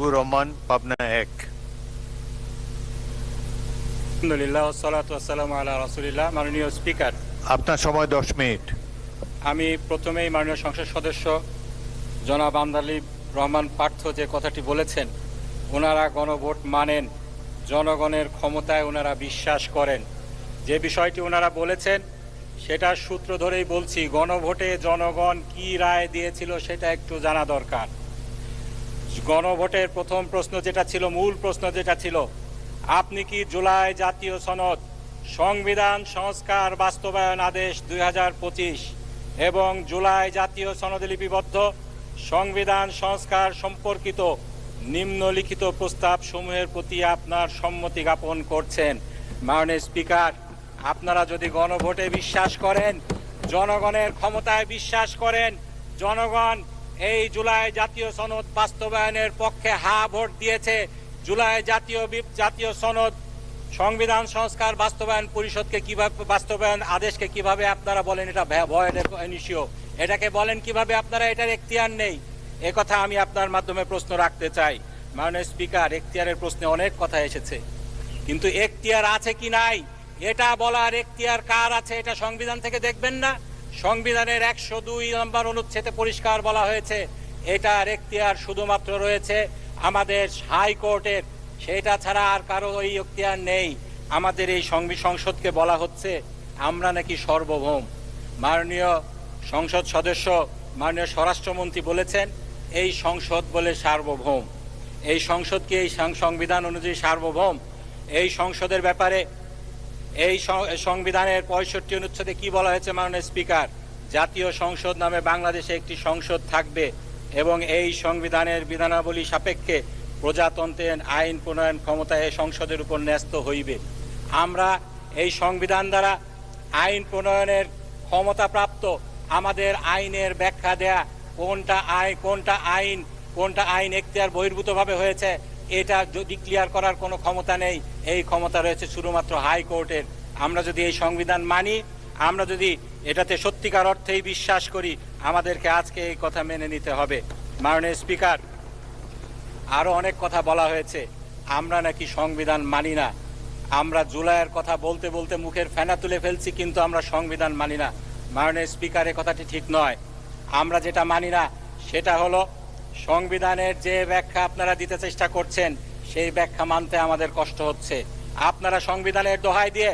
হাবিবুর রহমান, পাবনা ১। আলহামদুলিল্লাহ, সালাতু ওয়াসসালামু আলা রাসূলিল্লাহ। মাননীয় স্পিকার, আপনার সময় 10 মিনিট। আমি প্রথমেই মাননীয় সংসদ সদস্য জনাব আমদালিব রহমান পার্থ যে কথাটি বলেছেন, ওনারা গণভোট মানেন, জনগণের ক্ষমতায় ওনারা বিশ্বাস করেন। যে বিষয়টি ওনারা বলেছেন সেটার সূত্র ধরেই বলছি, গণভোটে জনগণ কি রায় দিয়েছিল সেটা একটু জানা দরকার। গণভোটের প্রথম প্রশ্ন যেটা ছিল, মূল প্রশ্ন যেটা ছিল, আপনি কি জুলাই জাতীয় সনদ, সংবিধান সংস্কার বাস্তবায়ন আদেশ 2025 এবং জুলাই জাতীয় সনদে লিপিবদ্ধ সংবিধান সংস্কার সম্পর্কিত নিম্নলিখিত প্রস্তাব সমূহের প্রতি আপনার সম্মতি জ্ঞাপন করছেন? মাননীয় স্পিকার, আপনারা যদি গণভোটে বিশ্বাস করেন, জনগণের ক্ষমতায় বিশ্বাস করেন, জনগণ এই জুলাই জাতীয় সনদ বাস্তবায়নের পক্ষে হা ভোট দিয়েছে, জুলাই জাতীয় সনদ সংবিধান সংস্কার বাস্তবায়ন পরিষদকে কিভাবে, বাস্তবায়ন আদেশকে কিভাবে আপনারা বলেন এটা ভয়েড ইস্যু, এটাকে বলেন কিভাবে আপনারা এটার এখতিয়ার নেই? কথা আমি আপনার মাধ্যমে প্রশ্ন রাখতে চাই। মাননীয় স্পিকার, এখতিয়ারের প্রশ্নে অনেক কথা এসেছে, কিন্তু এখতিয়ার আছে কি নাই এটা বলার এখতিয়ার কার আছে? এটা সংবিধান থেকে দেখবেন না? সংবিধানের 102 নম্বর অনুচ্ছেদে পরিষ্কার বলা হয়েছে এটার এখতিয়ার শুধুমাত্র রয়েছে আমাদের হাইকোর্টের, সেটা ছাড়া আর কারো ওই এখতিয়ার নেই। আমাদের এই সংসদকে বলা হচ্ছে আমরা নাকি সার্বভৌম। মাননীয় সংসদ সদস্য, মাননীয় স্বরাষ্ট্রমন্ত্রী বলেছেন এই সংসদ বলে সার্বভৌম। এই সংসদ কি এই সংবিধান অনুযায়ী সার্বভৌম? এই সংসদের ব্যাপারে এই সংবিধানের 65 অনুচ্ছেদে কি বলা হয়েছে মাননীয় স্পিকার? জাতীয় সংসদ নামে বাংলাদেশে একটি সংসদ থাকবে এবং এই সংবিধানের বিধানাবলী সাপেক্ষে প্রজাতন্ত্রের আইন প্রণয়ন ক্ষমতা এই সংসদের উপর ন্যস্ত হইবে। আমরা এই সংবিধান দ্বারা আইন প্রণয়নের ক্ষমতা প্রাপ্ত, আমাদের আইনের ব্যাখ্যা দেয়া কোনটা আইন এখতিয়ার বহির্ভূতভাবে হয়েছে এটা ডিক্লিয়ার করার কোনো ক্ষমতা নেই। এই ক্ষমতা রয়েছে শুধুমাত্র হাইকোর্টের। আমরা যদি এই সংবিধান মানি, আমরা যদি এটাতে সত্যিকার অর্থেই বিশ্বাস করি, আমাদেরকে আজকে এই কথা মেনে নিতে হবে। মাননীয় স্পিকার, আরো অনেক কথা বলা হয়েছে আমরা নাকি সংবিধান মানি না। আমরা জুলাইয়ের কথা বলতে বলতে মুখের ফেনা তুলে ফেলছি, কিন্তু আমরা সংবিধান মানি না। মাননীয় স্পিকার, এই কথাটি ঠিক নয়। আমরা যেটা মানি না সেটা হলো সংবিধানের যে ব্যাখ্যা আপনারা দিতে চেষ্টা করছেন সেই ব্যাখ্যা মানতে আমাদের কষ্ট হচ্ছে। আপনারা সংবিধানের দোহাই দিয়ে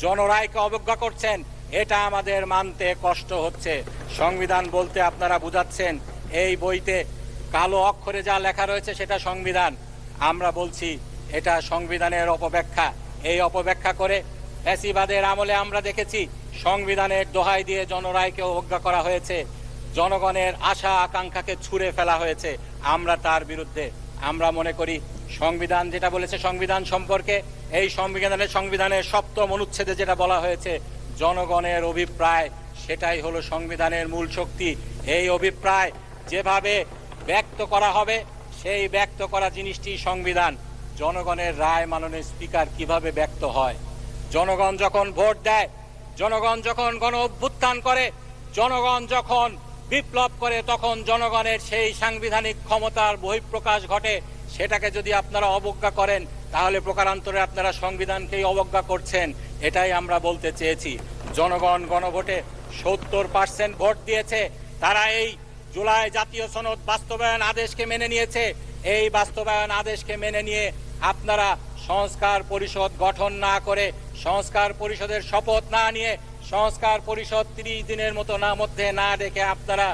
জনরায়কে অবজ্ঞা করছেন, এটা আমাদের মানতে কষ্ট হচ্ছে। সংবিধান বলতে আপনারা বুঝাচ্ছেন এই বইতে কালো অক্ষরে যা লেখা রয়েছে সেটা সংবিধান। আমরা বলছি এটা সংবিধানের অপব্যাখ্যা। এই অপব্যাখ্যা করে ফ্যাসিবাদের আমলে আমরা দেখেছি সংবিধানের দোহাই দিয়ে জনরায়কে অবজ্ঞা করা হয়েছে, জনগণের আশা আকাঙ্ক্ষাকে ছুঁড়ে ফেলা হয়েছে। আমরা তার বিরুদ্ধে। আমরা মনে করি সংবিধান যেটা বলেছে সংবিধান সম্পর্কে, এই সংবিধানের 7ম অনুচ্ছেদে যেটা বলা হয়েছে জনগণের অভিপ্রায়, সেটাই হলো সংবিধানের মূল শক্তি। এই অভিপ্রায় যেভাবে ব্যক্ত করা হবে সেই ব্যক্ত করা জিনিসটি সংবিধান। জনগণের রায় মাননীয় স্পিকার কিভাবে ব্যক্ত হয়? জনগণ যখন ভোট দেয়, জনগণ যখন গণ অভ্যুত্থান করে, জনগণ যখন বিপ্লব করে, তখন জনগণের সেই সাংবিধানিক ক্ষমতার বহিঃপ্রকাশ ঘটে। সেটাকে যদি আপনারা অবজ্ঞা করেন তাহলে প্রকারান্তরে আপনারা সংবিধানকেই অবজ্ঞা করছেন। এটাই আমরা বলতে চেয়েছি। জনগণ গণভোটে 70% ভোট দিয়েছে। তারা এই জুলাই জাতীয় সনদ বাস্তবায়ন আদেশকে মেনে নিয়েছে। এই বাস্তবায়ন আদেশকে মেনে নিয়ে আপনারা সংস্কার পরিষদ গঠন না করে, সংস্কার পরিষদের শপথ না নিয়ে, সংস্কার পরিষদ 30 দিনের মধ্যে না ডেকে আপনারা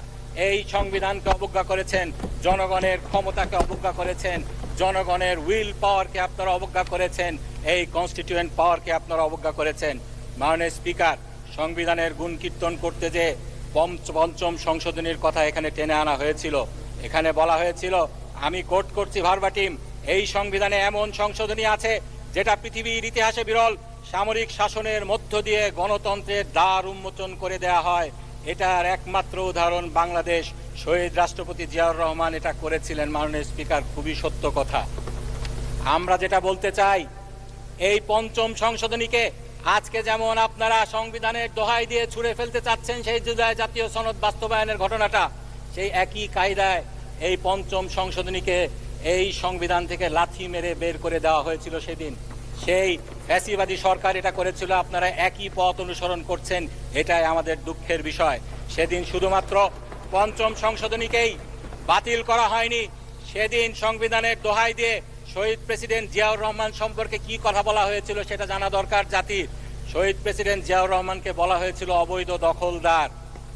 এই সংবিধানকে অবজ্ঞা করেছেন, জনগণের ক্ষমতাকে অবজ্ঞা করেছেন, জনগণের উইল পাওয়ারকে আপনারা অবজ্ঞা করেছেন, এই কনস্টিটিউয়েন্ট পাওয়ারকে আপনারা অবজ্ঞা করেছেন। মাননীয় স্পিকার, সংবিধানের গুণ কীর্তন করতে যে পঞ্চম সংশোধনীর কথা এখানে টেনে আনা হয়েছিল, এখানে বলা হয়েছিল, আমি কোট করছি ভার্বাটিম, এই সংবিধানে এমন সংশোধনী আছে যেটা পৃথিবীর ইতিহাসে বিরল। সামরিক শাসনের মধ্য দিয়ে গণতন্ত্রের দ্বার উন্মোচন করে দেয়া হয়। এটার একমাত্র উদাহরণ বাংলাদেশ। শহীদ রাষ্ট্রপতি জিয়াউর রহমান এটা করেছিলেন। মাননীয় স্পিকার, খুবই সত্য কথা। আমরা যেটা বলতে চাই, এই পঞ্চম সংশোধনীকে আজকে যেমন আপনারা সংবিধানের দোহাই দিয়ে ছুঁড়ে ফেলতে চাচ্ছেন সেই জুলাই জাতীয় সনদ বাস্তবায়নের ঘটনাটা, সেই একই কায়দায় এই পঞ্চম সংশোধনীকে এই সংবিধান থেকে লাথি মেরে বের করে দেওয়া হয়েছিল সেদিন। সেই ফ্যাসিবাদী সরকার এটা করেছিল, আপনারা একই পথ অনুসরণ করছেন, এটাই আমাদের দুঃখের বিষয়। সেদিন শুধুমাত্র পঞ্চম সংশোধনীকেই বাতিল করা হয়নি, সেদিন সংবিধানের দোহাই দিয়ে শহীদ প্রেসিডেন্ট জিয়াউর রহমান সম্পর্কে কি কথা বলা হয়েছিল সেটা জানা দরকার জাতির। শহীদ প্রেসিডেন্ট জিয়াউর রহমানকে বলা হয়েছিল অবৈধ দখলদার,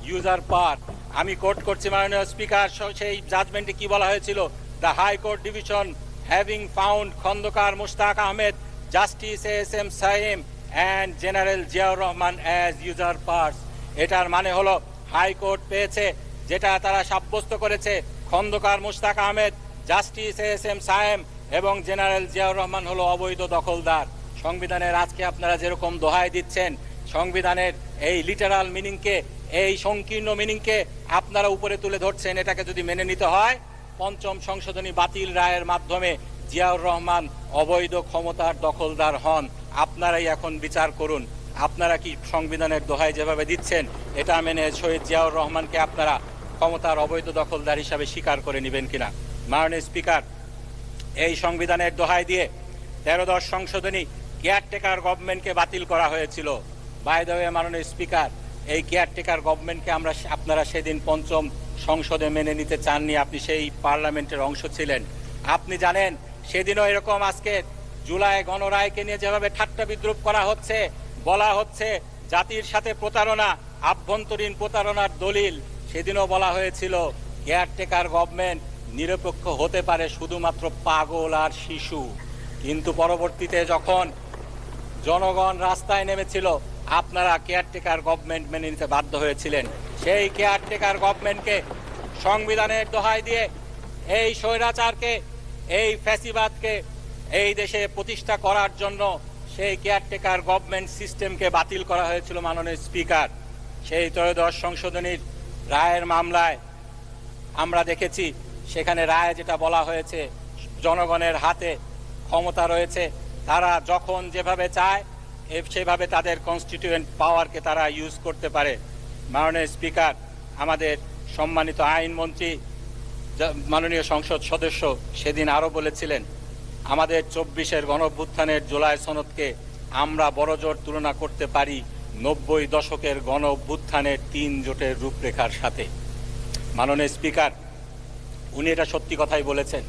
ইউজার পার। আমি কোট করছি মাননীয় স্পিকার, সেই জাজমেন্টে কি বলা হয়েছিল? The High Court Division having found Khondaker Mushtaq Ahmed, Justice S M Sayem and General Ziaur Rahman as usurpers. এটার মানে হলো হাইকোর্ট পেয়েছে, যেটা তারা সাব্যস্ত করেছে, Khondaker Mushtaq Ahmed, Justice S M Sayem এবং জেনারেল জিয়াউর রহমান হলো অবৈধ দখলদার। সংবিধানের আজকে আপনারা যেরকম দোহাই দিচ্ছেন, সংবিধানের এই লিটারাল মিনিংকে, এই সংকীর্ণ মিনিংকে আপনারা উপরে তুলে ধরছেন, এটাকে যদি মেনে নিতে হয়, পঞ্চম সংশোধনী বাতিল রায়ের মাধ্যমে জিয়াউর রহমান অবৈধ ক্ষমতার দখলদার হন। আপনারাই এখন বিচার করুন, আপনারা কি সংবিধানের দোহাই যেভাবে দিচ্ছেন এটা মেনে শহীদ জিয়াউর রহমানকে আপনারা ক্ষমতার অবৈধ দখলদার হিসাবে স্বীকার করে নেবেন কিনা? মাননীয় স্পিকার, এই সংবিধানের দোহাই দিয়ে 13-10 সংশোধনী কেয়ারটেকার গভর্নমেন্টকে বাতিল করা হয়েছিল। বাই দ্য ওয়ে মাননীয় স্পিকার, এই কেয়ারটেকার গভর্নমেন্টকে আপনারা সেদিন পঞ্চম সংসদে মেনে নিতে চাননি, আপনি সেই পার্লামেন্টের অংশ ছিলেন। আপনি জানেন সেদিনও এরকম আজকে জুলাই গণরায়কে নিয়ে যেভাবে ঠাট্টা বিদ্রুপ করা হচ্ছে, বলা হচ্ছে জাতির সাথে প্রতারণা, আভ্যন্তরীণ প্রতারণার দলিল, সেদিনও বলা হয়েছিল কেয়ারটেকার গভর্নমেন্ট নিরপেক্ষ হতে পারে শুধুমাত্র পাগল আর শিশু। কিন্তু পরবর্তীতে যখন জনগণ রাস্তায় নেমেছিল, আপনারা কেয়ারটেকার গভর্নমেন্ট মেনে নিতে বাধ্য হয়েছিলেন। সেই কেয়ারটেকার গভর্নমেন্টকে সংবিধানের দোহাই দিয়ে এই স্বৈরাচারকে, এই ফ্যাসিবাদকে এই দেশে প্রতিষ্ঠা করার জন্য সেই কেয়ারটেকার গভর্নমেন্ট সিস্টেমকে বাতিল করা হয়েছিল। মাননীয় স্পিকার, সেই 13-10 সংশোধনীর রায়ের মামলায় আমরা দেখেছি, সেখানে রায়ে যেটা বলা হয়েছে, জনগণের হাতে ক্ষমতা রয়েছে, তারা যখন যেভাবে চায় সেভাবে তাদের কনস্টিটিউয়েন্ট পাওয়ারকে তারা ইউজ করতে পারে। মাননীয় স্পিকার, আমাদের সম্মানিত আইনমন্ত্রী মাননীয় সংসদ সদস্য সেদিন আরও বলেছিলেন, আমাদের 24-এর গণঅভ্যুত্থানের জুলাই সনদকে আমরা বড়জোর তুলনা করতে পারি 90 দশকের গণঅভ্যুত্থানের 3 জোটের রূপরেখার সাথে। মাননীয় স্পিকার, উনি এটা সত্যি কথাই বলেছেন।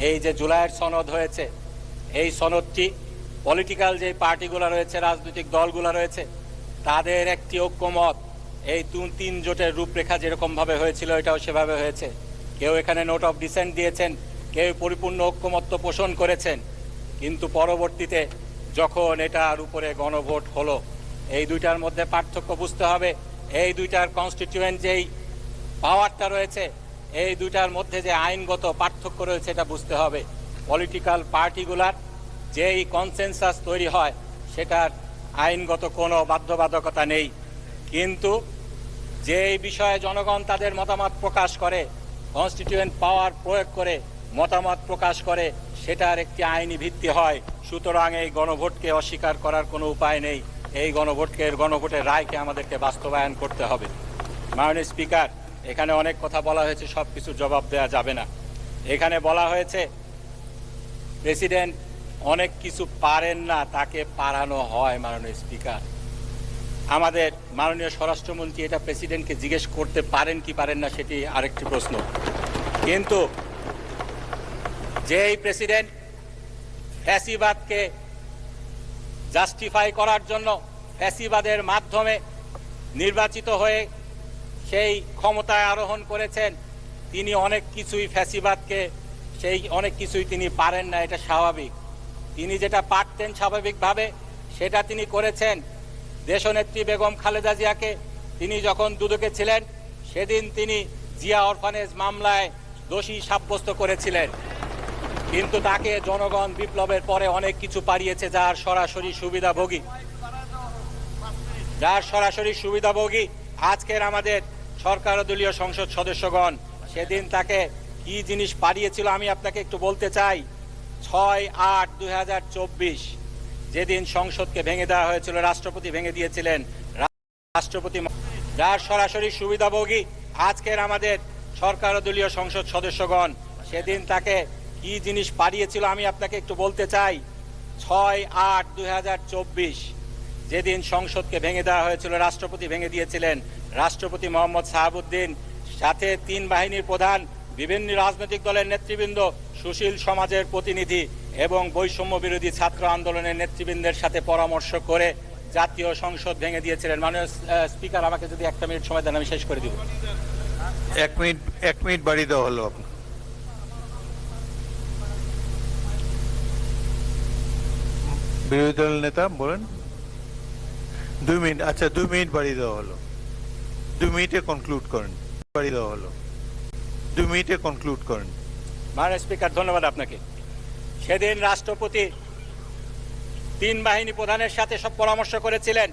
এই যে জুলাইয়ের সনদ হয়েছে, এই সনদটি পলিটিক্যাল যে পার্টিগুলো রয়েছে, রাজনৈতিক দলগুলো রয়েছে, তাদের একটি ঐক্যমত, এই 3 জোটের রূপরেখা যেরকমভাবে হয়েছিল এটাও সেভাবে হয়েছে। কেউ এখানে নোট অফ ডিসেন্ট দিয়েছেন, কেউ পরিপূর্ণ ঐক্যমত্য পোষণ করেছেন, কিন্তু পরবর্তীতে যখন এটার উপরে গণভোট হলো, এই দুইটার মধ্যে পার্থক্য বুঝতে হবে। এই দুইটার কনস্টিটিউয়েন্ট যেই পাওয়ারটা রয়েছে, এই দুইটার মধ্যে যে আইনগত পার্থক্য রয়েছে এটা বুঝতে হবে। পলিটিক্যাল পার্টিগুলার যেই কনসেনসাস তৈরি হয় সেটার আইনগত কোনো বাধ্যবাধকতা নেই, কিন্তু যেই বিষয়ে জনগণ তাদের মতামত প্রকাশ করে, কনস্টিটিউয়েন্ট পাওয়ার প্রয়োগ করে মতামত প্রকাশ করে, সেটার একটি আইনি ভিত্তি হয়। সুতরাং এই গণভোটকে অস্বীকার করার কোনো উপায় নেই। এই গণভোটের রায়কে আমাদেরকে বাস্তবায়ন করতে হবে। মাননীয় স্পিকার, এখানে অনেক কথা বলা হয়েছে, সব কিছু জবাব দেওয়া যাবে না। এখানে বলা হয়েছে প্রেসিডেন্ট অনেক কিছু পারেন না, তাকে পারানো হয়। মাননীয় স্পিকার, আমাদের মাননীয় স্বরাষ্ট্রমন্ত্রী এটা প্রেসিডেন্টকে জিজ্ঞেস করতে পারেন কি পারেন না সেটি আরেকটি প্রশ্ন, কিন্তু যেই প্রেসিডেন্ট ফ্যাসিবাদকে জাস্টিফাই করার জন্য ফ্যাসিবাদের মাধ্যমে নির্বাচিত হয়ে সেই ক্ষমতায় আরোহণ করেছেন, তিনি অনেক কিছুই ফ্যাসিবাদকে, সেই অনেক কিছুই তিনি পারেন না, এটা স্বাভাবিক। তিনি যেটা পারতেন স্বাভাবিকভাবে সেটা তিনি করেছেন। দেশনেত্রী বেগম খালেদা জিয়াকে তিনি যখন দুদকে ছিলেন সেদিন তিনি জিয়া অরফানেজ মামলায় দোষী সাব্যস্ত করেছিলেন, কিন্তু তাকে জনগণ বিপ্লবের পরে অনেক কিছু পারিয়েছে, যার সরাসরি সুবিধাভোগী আজকের আমাদের সরকার দলীয় সংসদ সদস্যগণ। সেদিন তাকে কি জিনিস পারিয়েছিল আমি আপনাকে একটু বলতে চাই। 6/8/2024 যেদিন সংসদকে ভেঙে দেওয়া হয়েছিল, রাষ্ট্রপতি ভেঙে দিয়েছিলেন, রাষ্ট্রপতি যার সরাসরি সুবিধাভোগী আজকের আমাদের সরকার দলীয় সংসদ সদস্যগণ, সেদিন তাকে কি জিনিস পাঠিয়েছিল আমি আপনাকে একটু বলতে চাই। 6/8/2024 যেদিন সংসদকে ভেঙে দেওয়া হয়েছিল, রাষ্ট্রপতি ভেঙে দিয়েছিলেন, রাষ্ট্রপতি মোহাম্মদ শাহাবুদ্দিন, সাথে 3 বাহিনীর প্রধান, বিভিন্ন রাজনৈতিক দলের নেতৃবৃন্দ, সুশীল সমাজের প্রতিনিধি এবং বৈষম্য বিরোধী ছাত্র আন্দোলনের নেতৃবৃন্দের সাথে পরামর্শ করে জাতীয় সংসদ ভেঙে দিয়েছিলেন। মাননীয় স্পিকার, আমাকে যদি 1 মিনিট সময় দেন আমি শেষ করে দিব। 1 মিনিট বাড়িয়ে দেওয়া হলো। বিরোধী দল নেতা বলেন। 2 মিনিট, আচ্ছা 2 মিনিট বাড়িয়ে দেওয়া হলো। 2 মিনিটে কনক্লুড করেন। বাড়িয়ে দেওয়া হলো, 2 মিনিটে কনক্লুড করেন। মাননীয় স্পিকার, ধন্যবাদ আপনাকে। সেদিন রাষ্ট্রপতি 3 বাহিনী প্রধানের সাথে সব পরামর্শ করেছিলেন,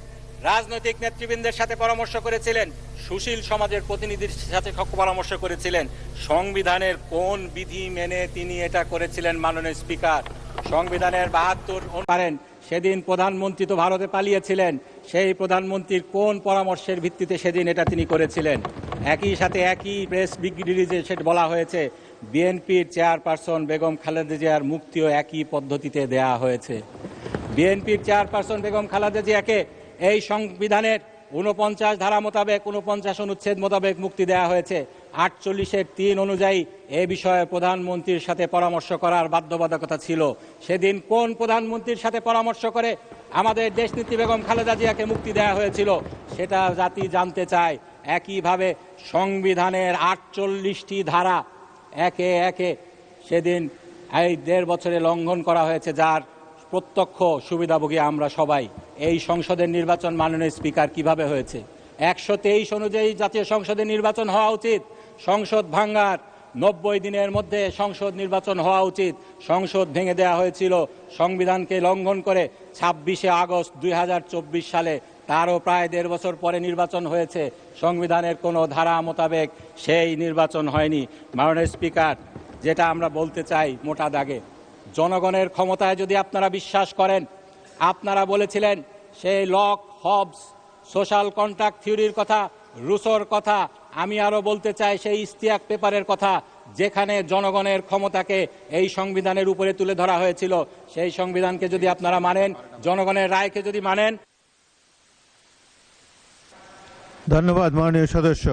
রাজনৈতিক নেতৃবৃন্দের সাথে পরামর্শ করেছিলেন, সুশীল সমাজের প্রতিনিধির সাথে পরামর্শ করেছিলেন। সংবিধানের কোন বিধি মেনে তিনি এটা করেছিলেন? মাননীয় স্পিকার, সংবিধানের 72 পারেন, সেদিন প্রধানমন্ত্রী তো ভারতে পালিয়েছিলেন, সেই প্রধানমন্ত্রীর কোন পরামর্শের ভিত্তিতে সেদিন এটা তিনি করেছিলেন? একই সাথে একই প্রেস বিবৃতিতে সেটা বলা হয়েছে বিএনপির চেয়ারপারসন বেগম খালেদা জিয়ার মুক্তিও একই পদ্ধতিতে দেয়া হয়েছে। বিএনপির চেয়ারপারসন বেগম খালেদা জিয়াকে এই সংবিধানের 49 ধারা মোতাবেক 49 অনুচ্ছেদ মোতাবেক মুক্তি দেওয়া হয়েছে। 48-3 অনুযায়ী এ বিষয়ে প্রধানমন্ত্রীর সাথে পরামর্শ করার বাধ্যবাধকতা ছিল। সেদিন কোন প্রধানমন্ত্রীর সাথে পরামর্শ করে আমাদের দেশনেত্রী বেগম খালেদা জিয়াকে মুক্তি দেওয়া হয়েছিল সেটা জাতি জানতে চায়। একইভাবে সংবিধানের 48টি ধারা একে একে সেদিন এই 1.5 বছরে লঙ্ঘন করা হয়েছে, যার প্রত্যক্ষ সুবিধাভোগী আমরা সবাই। এই সংসদের নির্বাচন মাননীয় স্পিকার কিভাবে হয়েছে? 123 অনুযায়ী জাতীয় সংসদের নির্বাচন হওয়া উচিত। সংসদ ভাঙ্গার 90 দিনের মধ্যে সংসদ নির্বাচন হওয়া উচিত। সংসদ ভেঙে দেওয়া হয়েছিল সংবিধানকে লঙ্ঘন করে 26শে আগস্ট 2024 সালে। তারও প্রায় 1.5 বছর পরে নির্বাচন হয়েছে। সংবিধানের কোনো ধারা মোতাবেক সেই নির্বাচন হয়নি। মাননীয় স্পিকার, যেটা আমরা বলতে চাই মোটা দাগে, জনগণের ক্ষমতায় যদি আপনারা বিশ্বাস করেন, আপনারা বলেছিলেন সেই লক, হবস, সোশ্যাল কন্ট্রাক্ট থিওরির কথা, রুসোর কথা, আমি আরও বলতে চাই সেই ইস্তিয়াক পেপারের কথা, যেখানে জনগণের ক্ষমতাকে এই সংবিধানের উপরে তুলে ধরা হয়েছিল। সেই সংবিধানকে যদি আপনারা মানেন, জনগণের রায়কে যদি মানেন। ধন্যবাদ মাননীয় সদস্য।